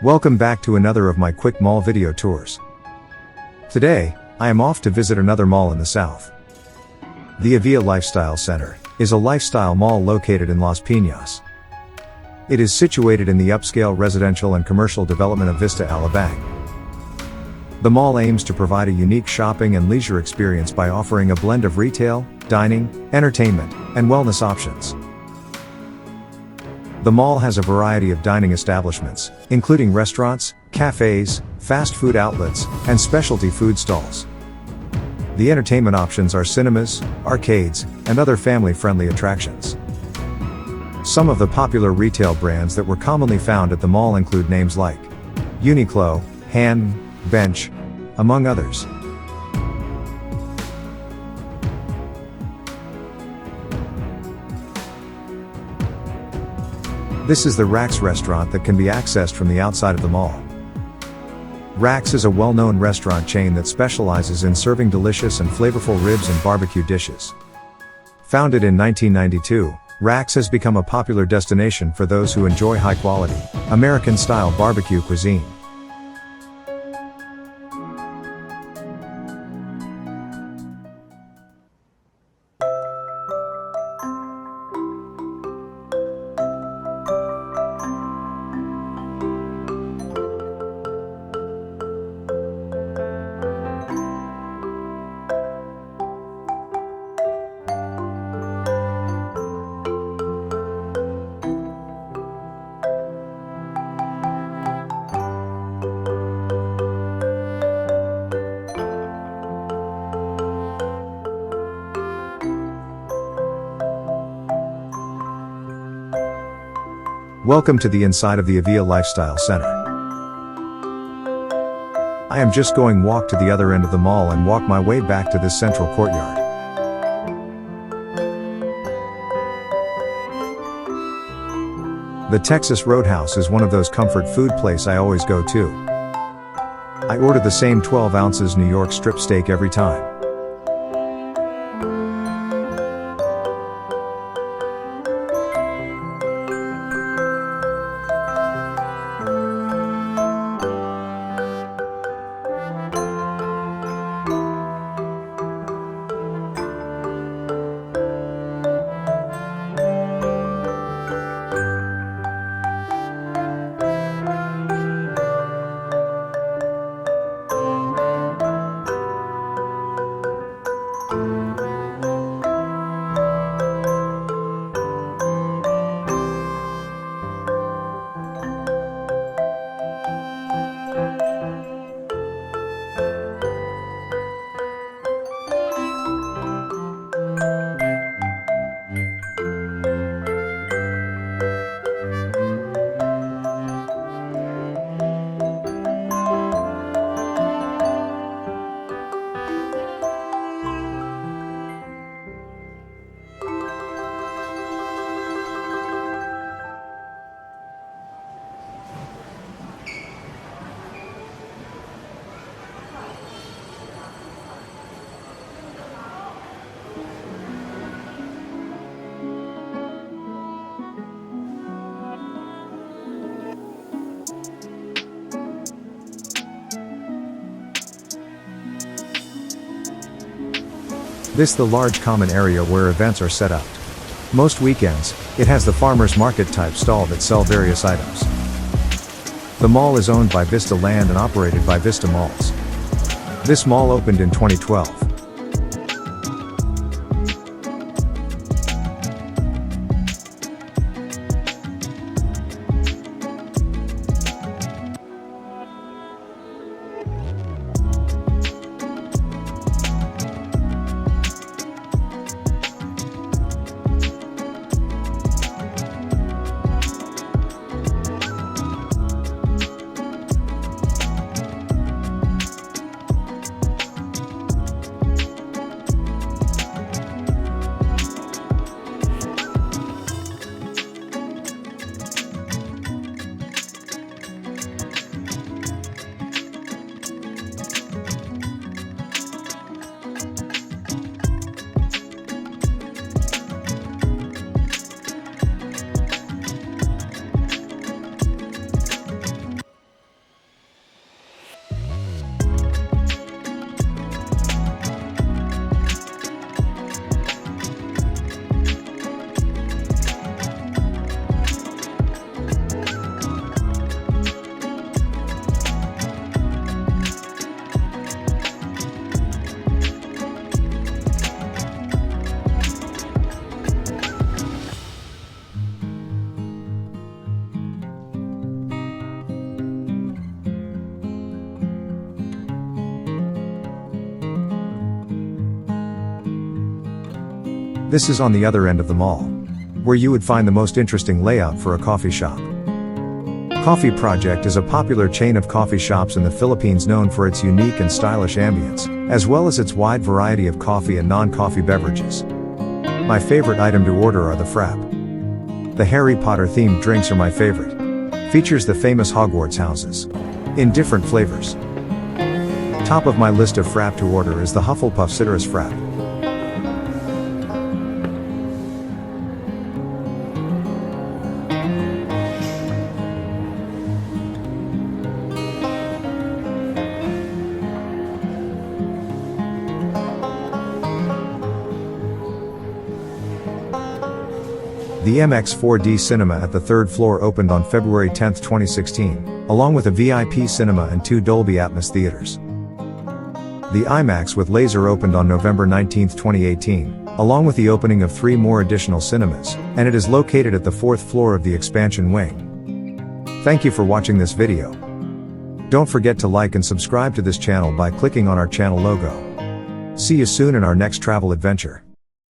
Welcome back to another of my quick mall video tours. Today, I am off to visit another mall in the south. The Evia Lifestyle Center is a lifestyle mall located in Las Piñas. It is situated in the upscale residential and commercial development of Vista Alabang. The mall aims to provide a unique shopping and leisure experience by offering a blend of retail, dining, entertainment, and wellness options. The mall has a variety of dining establishments, including restaurants, cafes, fast food outlets, and specialty food stalls. The entertainment options are cinemas, arcades, and other family-friendly attractions. Some of the popular retail brands that were commonly found at the mall include names like Uniqlo, Han, Bench, among others. This is the Rax Restaurant that can be accessed from the outside of the mall. Rax is a well-known restaurant chain that specializes in serving delicious and flavorful ribs and barbecue dishes. Founded in 1992, Rax has become a popular destination for those who enjoy high-quality, American-style barbecue cuisine. Welcome to the inside of the Evia Lifestyle Center. I am just going walk to the other end of the mall and walk my way back to this central courtyard. The Texas Roadhouse is one of those comfort food place I always go to. I order the same 12 ounces New York strip steak every time. This the large common area where events are set up. Most weekends, it has the farmer's market type stall that sell various items. The mall is owned by Vista Land and operated by Vista Malls. This mall opened in 2012. This is on the other end of the mall, where you would find the most interesting layout for a coffee shop. Coffee Project is a popular chain of coffee shops in the Philippines known for its unique and stylish ambience, as well as its wide variety of coffee and non-coffee beverages. My favorite item to order are the frap. The Harry Potter themed drinks are my favorite. Features the famous Hogwarts houses, in different flavors. Top of my list of frap to order is the Hufflepuff Citrus Frap. The MX4D Cinema at the 3rd floor opened on February 10, 2016, along with a VIP cinema and 2 Dolby Atmos theaters. The IMAX with Laser opened on November 19, 2018, along with the opening of 3 more additional cinemas, and it is located at the 4th floor of the expansion wing. Thank you for watching this video. Don't forget to like and subscribe to this channel by clicking on our channel logo. See you soon in our next travel adventure.